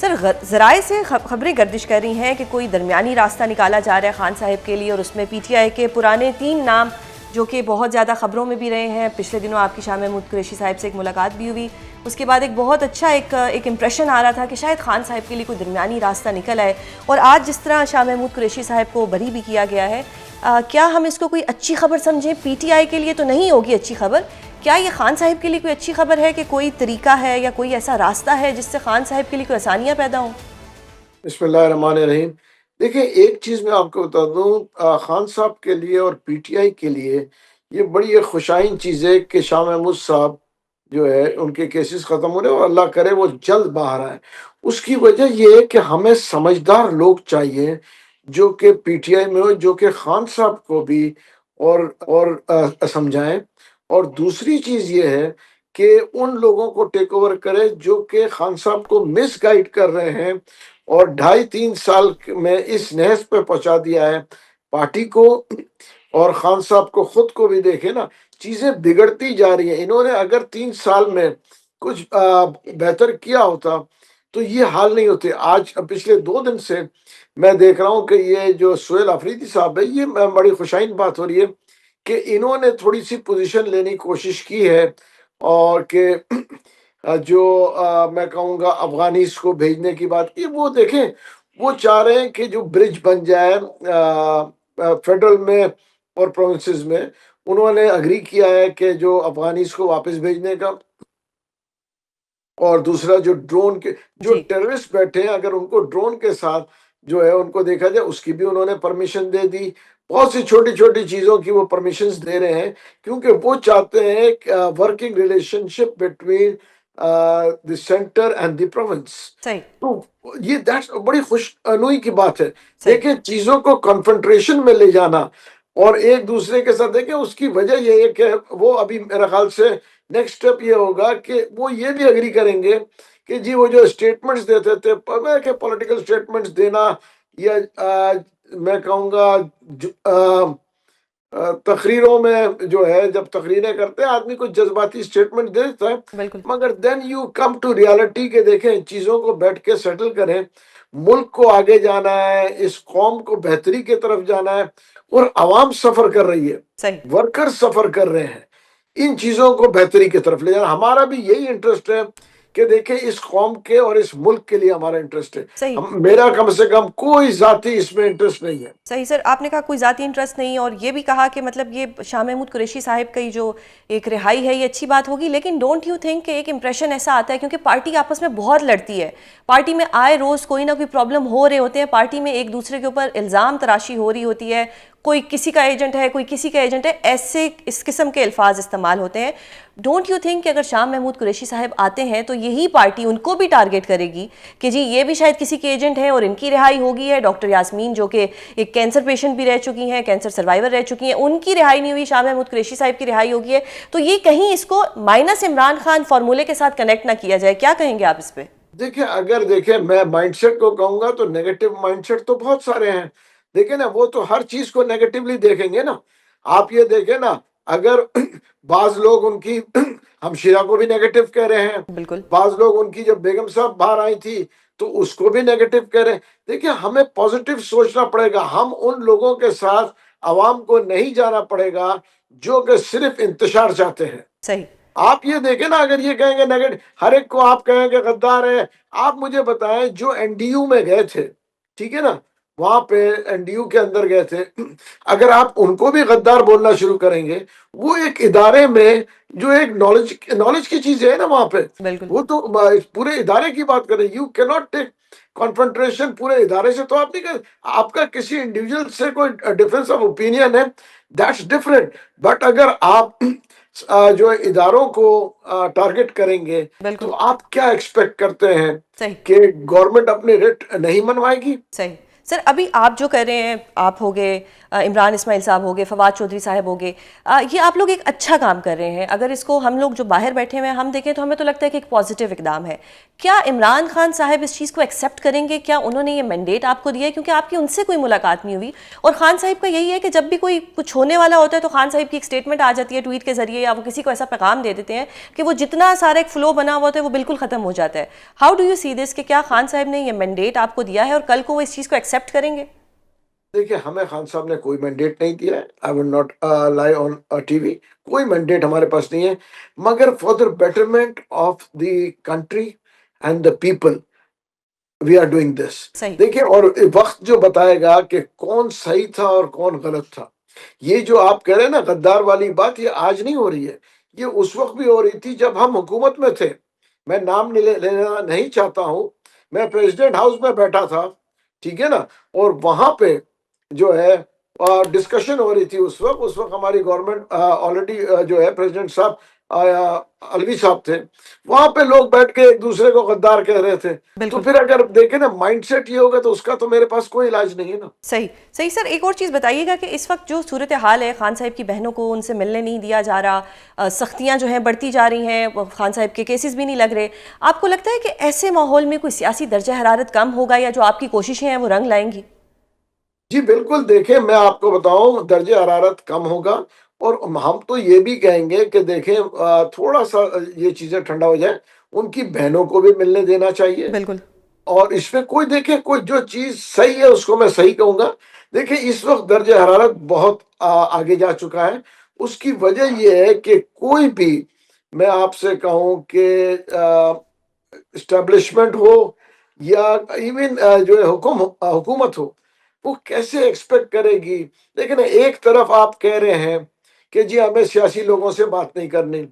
Sir ज़राए से खबरें गर्दिश कर रही हैं कि कोई दरमियानी रास्ता निकाला जा रहा है खान साहिब के लिए, और उसमें पीटीआई के पुराने 3 नाम जो कि बहुत ज़्यादा खबरों में भी रहे हैं। पिछले दिनों आपकी शाह महमूद कुरैशी साहब से एक मुलाकात भी हुई, उसके बाद एक बहुत अच्छा एक इम्प्रेशन आ रहा था कि शायद खान साहब के लिए कोई दरमियानी रास्ता निकल आए। और आज जिस तरह शाह महमूद कुरैशी साहब को बरी भी किया गया है, क्या हम इसको कोई अच्छी खबर समझें? पीटीआई के लिए तो नहीं होगी अच्छी खबर, क्या ये खान साहिब के लिए कोई अच्छी खबर है कि कोई तरीका है या कोई ऐसा रास्ता है जिससे खान साहिब के लिए कोई आसानियां पैदा हों? बिस्मिल्लाहिर्रहमानिर्रहीम। देखिए, एक चीज़ मैं आपको बता दूँ, खान साहब के लिए और पीटीआई के लिए ये बड़ी एक खुशाइन चीज़ है कि शाह महमूद साहब जो है उनके केसेस ख़त्म हो रहे हैं और अल्लाह करे वो जल्द बाहर आए। उसकी वजह ये है कि हमें समझदार लोग चाहिए जो कि पीटीआई में हो, जो कि खान साहब को भी समझाएँ। और दूसरी चीज़ ये है कि उन लोगों को टेक ओवर करे जो कि खान साहब को मिसगाइड कर रहे हैं और ढाई 3 साल में इस नहज पे पहुंचा दिया है पार्टी को और खान साहब को खुद को भी। देखे ना, चीजें बिगड़ती जा रही हैं। इन्होंने अगर 3 साल में कुछ बेहतर किया होता तो ये हाल नहीं होते। आज पिछले 2 दिन से मैं देख रहा हूँ कि ये जो सोहेल अफरीदी साहब है, ये बड़ी खुशाइन बात हो रही है कि इन्होंने थोड़ी सी पोजीशन लेने की कोशिश की है और कि मैं कहूँगा अफ़गानीज़ को भेजने की बात की। वो देखें, वो चाह रहे हैं कि जो ब्रिज बन जाए फेडरल में और प्रोविंसेस में। उन्होंने एग्री किया है कि जो अफ़गानीज़ को वापस भेजने का, और दूसरा जो ड्रोन के जो जी। टेररिस्ट बैठे हैं, अगर उनको ड्रोन के साथ जो है उनको देखा जाए, उसकी भी उन्होंने परमिशन दे दी। बहुत सी छोटी-छोटी चीज़ों की वो परमिशंस दे रहे हैं क्योंकि वो चाहते हैं एक working relationship between the centre and the province. सही। तो ये दैट्स बड़ी खुशनुई की बात है। सही। देखिए, चीज़ों को कन्फ्रंटेशन में ले जाना और एक दूसरे के साथ, देखिए उसकी वजह ये है कि वो अभी मेरे ख्याल से नेक्स्ट स्टेप ये होगा कि वो ये भी एग्री करेंगे कि जी वो जो स्टेटमेंट्स देते थे, कि पॉलिटिकल स्टेटमेंट्स देना या मैं कहूँगा तकरीरों में जो है, जब तकरीरें करते हैं आदमी को जज्बाती स्टेटमेंट दे देता है, बिल्कुल। मगर then you come to reality के देखें चीज़ों को बैठ के सेटल करें। मुल्क को आगे जाना है, इस कौम को बेहतरी की तरफ जाना है और आवाम सफ़र कर रही है, सही। वर्कर सफ़र कर रहे हैं। इन चीज़ों को बेहतरी की तरफ ले जाना हमारा भी यही इंटरेस्ट है कि देखिए इस कौम के और इस मुल्क के लिए हमारा इंटरेस्ट है। सही। हम मेरा कम से कम कोई ज़ाती इसमें इंटरेस्ट नहीं है। सही सर, आपने कहा कोई ज़ाती इंटरेस्ट नहीं, और ये भी कहा कि मतलब ये शाह महमूद कुरैशी साहब की जो एक रिहाई है ये अच्छी बात होगी, लेकिन डोंट यू थिंक कि एक इंप्रेशन ऐसा आता है, क्योंकि पार्टी आपस में बहुत लड़ती है, पार्टी में आए रोज़ कोई ना कोई प्रॉब्लम हो रहे होते हैं, पार्टी में एक दूसरे के ऊपर इल्ज़ाम तराशी हो रही होती है, कोई किसी का एजेंट है, कोई किसी का एजेंट है, ऐसे इस किस्म के अल्फाज इस्तेमाल होते हैं। डोंट यू थिंक कि अगर शाह महमूद कुरैशी साहब आते हैं तो यही पार्टी उनको भी टारगेट करेगी कि जी ये भी शायद किसी के एजेंट हैं और इनकी रिहाई होगी है? डॉक्टर यास्मीन जो कि एक कैंसर पेशेंट भी रह चुकी हैं, कैंसर सर्वाइवर रह चुकी हैं, उनकी रिहाई नहीं हुई, शाह महमूद कुरैशी साहब की रिहाई होगी है, तो ये कहीं इसको माइनस इमरान खान फार्मूले के साथ कनेक्ट ना किया जाए? क्या कहेंगे आप इस पे? देखिए, अगर देखिए मैं माइंडसेट को कहूँगा तो नेगेटिव माइंडसेट तो बहुत सारे हैं। देखिए ना, वो तो हर चीज़ को नेगेटिवली देखेंगे ना। आप ये देखें ना, अगर बाज़ लोग उनकी हमशीरा को भी नेगेटिव कह रहे हैं, बिल्कुल। बाज़ लोग उनकी जब बेगम साहब बाहर आई थी, तो उसको भी नेगेटिव कह रहे हैं। देखिए, हमें पॉज़िटिव सोचना पड़ेगा। हम उन लोगों के साथ अवाम को नहीं जाना पड़ेगा, जो कि सिर्फ़ इंतशार चाहते हैं। सही। आप ये देखें ना, अगर ये कहेंगे नेगेटिव, हर एक को आप कहेंगे गद्दार है। आप मुझे बताएं, जो एनडीयू में गए थे, ठीक है ना, वहां पे एनडीयू के अंदर गए थे, अगर आप उनको भी गद्दार बोलना शुरू करेंगे, वो एक इदारे में जो एक नॉलेज नॉलेज की चीज है ना वहां पे, बिल्कुल। वो तो पूरे इदारे की बात करें। यू कैन नॉट टेक कॉन्फ्रंट्रेशन पूरे इदारे से, तो आप नहीं कर, आपका किसी इंडिविजुअल से कोई डिफरेंस ऑफ ओपिनियन है, दैट्स डिफरेंट। बट अगर आप जो इदारों को टारगेट करेंगे, तो बिल्कुल। आप क्या एक्सपेक्ट करते हैं सही। कि गवर्नमेंट अपनी रेट नहीं मनवाएगी? सही। सर अभी आप जो कर रहे हैं, आप हो गए, इमरान इस्माइल साहब हो गए, फवाद चौधरी साहब हो गए, ये आप लोग एक अच्छा काम कर रहे हैं। अगर इसको हम लोग जो बाहर बैठे हुए हैं हम देखें तो हमें तो लगता है कि एक पॉजिटिव इकदाम है। क्या इमरान खान साहब इस चीज़ को एक्सेप्ट करेंगे? क्या उन्होंने ये मैंडेट आपको दिया है? क्योंकि आपकी उनसे कोई मुलाकात नहीं हुई, और खान साहब का यही है कि जब भी कोई कुछ होने वाला होता है तो खान साहब की एक स्टेटमेंट आ जाती है ट्वीट के जरिए, या वो किसी को ऐसा पैगाम दे देते हैं कि वो जितना सारा एक फ्लो बना हुआ होता है वो बिल्कुल ख़त्म हो जाता है। How do you see this, कि क्या खान साहब ने ये मैंडेट आपको दिया है और कल को वो इस चीज़ को एक्सेप्ट करेंगे? देखिए, हमें खान साहब ने कोई मैंडेट नहीं दिया है। I will not lie on TV. कोई मैंडेट हमारे पास नहीं है, मगर for the betterment of the country and the people we are doing this. सही। देखिए, और वक्त जो बताएगा कि कौन सही था और कौन गलत था। ये जो आप कह रहे हैं ना गद्दार वाली बात, ये आज नहीं हो रही है, ये उस वक्त भी हो रही थी जब हम हुकूमत में थे। मैं नाम लेना नहीं चाहता हूँ। मैं प्रेसिडेंट हाउस में बैठा था, ठीक है ना, और वहां पे जो है डिस्कशन हो रही थी। उस वक्त हमारी गवर्नमेंट ऑलरेडी जो है प्रेसिडेंट साहब अलवी साहब थे। वहां पे लोग बैठ के एक दूसरे को गद्दार कह रहे थे। तो बिल्कुल फिर अगर देखें ना माइंडसेट ये होगा तो उसका तो मेरे पास कोई इलाज नहीं है ना। सही। सही सर, एक और चीज़ बताइएगा कि इस वक्त जो सूरत हाल है, खान साहब की बहनों को उनसे मिलने नहीं दिया जा रहा, सख्तियां जो हैं बढ़ती जा रही हैं, खान साहब के केसेस भी नहीं लग रहे। आपको लगता है कि ऐसे माहौल में कोई सियासी दर्जा हरारत कम होगा, या जो आपकी कोशिशें हैं वो रंग लाएंगी? जी बिल्कुल, देखिए मैं आपको बताऊं दर्जे हरारत कम होगा। और हम तो ये भी कहेंगे कि देखें थोड़ा सा ये चीजें ठंडा हो जाए, उनकी बहनों को भी मिलने देना चाहिए। बिल्कुल। और इसमें कोई देखे कोई जो चीज सही है उसको मैं सही कहूंगा। देखिए इस वक्त दर्जे हरारत बहुत आगे जा चुका है। उसकी वजह यह है कि कोई भी, मैं आपसे कहूं कि इस्टेब्लिशमेंट हो या इवन जो है हुकूमत हो, वो कैसे एक्सपेक्ट करेगी। लेकिन एक तरफ आप कह रहे हैं कि जी हमें सियासी लोगों से बात नहीं करनी।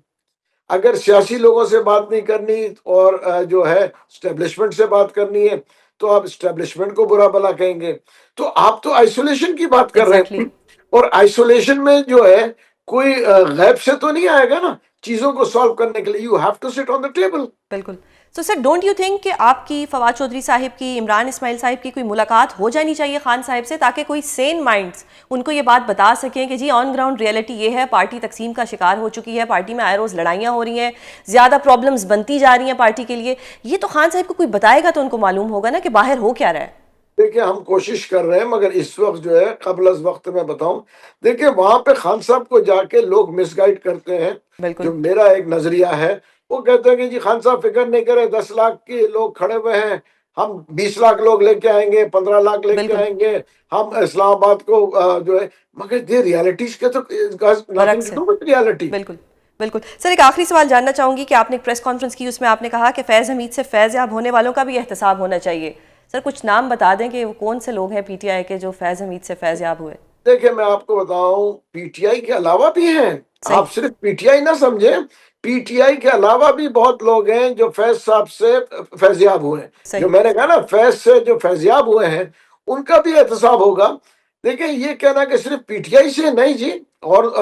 अगर सियासी लोगों से बात नहीं करनी और जो है स्टैब्लिशमेंट से बात करनी है, तो आप स्टैब्लिशमेंट को बुरा भला कहेंगे। तो आप तो आइसोलेशन की बात कर रहे एग्जैक्टली हैं। और आइसोलेशन में जो है कोई गैब से तो नहीं आएगा ना चीजों को सॉल्व करने के लिए। You have to sit on the table. बिल्कुल। So sir, don't you think कि आपकी, फवाद चौधरी साहिब की, इमरान इस्माइल साहिब की कोई मुलाकात हो जानी चाहिए खान साहिब से, ताकि कोई सेन माइंड्स उनको ये बात बता सकें कि जी ऑन ग्राउंड रियलिटी ये है, पार्टी तकसीम का शिकार हो चुकी है, पार्टी में आए रोज़ लड़ाइयाँ हो रही हैं, ज़्यादा प्रॉब्लम्स बनती जा रही हैं पार्टी के लिए। ये तो खान साहिब को कोई बताएगा तो उनको मालूम होगा ना कि बाहर हो क्या रहा है। देखिए हम कोशिश कर रहे हैं, मगर इस वक्त जो है कबल अज वक्त मैं बताऊं, देखिए वहां पे खान साहब को जाके लोग मिसगाइड करते हैं। बिल्कुल। जो मेरा एक नजरिया है, वो कहते हैं कि जी खान साहब फिक्र नहीं करे, 10 लाख के लोग खड़े हुए हैं, हम 20 लाख लोग लेके आएंगे, 15 लाख लेके बिल्कुल। आएंगे, हम इस्लामाबाद को जो है। मगर ये रियलिटीज के तो नथिंग बरक्स टू है। Do with reality. बिल्कुल। बिल्कुल सर, एक आखिरी सवाल जानना चाहूंगी कि आपने एक प्रेस कॉन्फ्रेंस की, उसमें आपने कहा कि फैज़ हमीद से फैज़ याब होने वालों का भी एहतसाब होना चाहिए। सर कुछ नाम बता दें कि वो कौन से लोग हैं पीटीआई के जो फैज़ हमीद से फैज़ याब हुए? देखिए मैं आपको बताऊं, पीटीआई के अलावा भी हैं। सही। आप सिर्फ पीटीआई ना समझें, पीटीआई के अलावा भी बहुत लोग हैं जो फैज साहब से फैजियाब हुए हैं। जो सही। मैंने कहा ना फैज से जो फैजियाब हुए हैं, उनका भी एहतसाब होगा। देखिए ये कहना कि सिर्फ पीटीआई से नहीं जी, और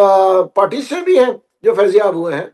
पार्टी से भी हैं जो फैजियाब हुए हैं।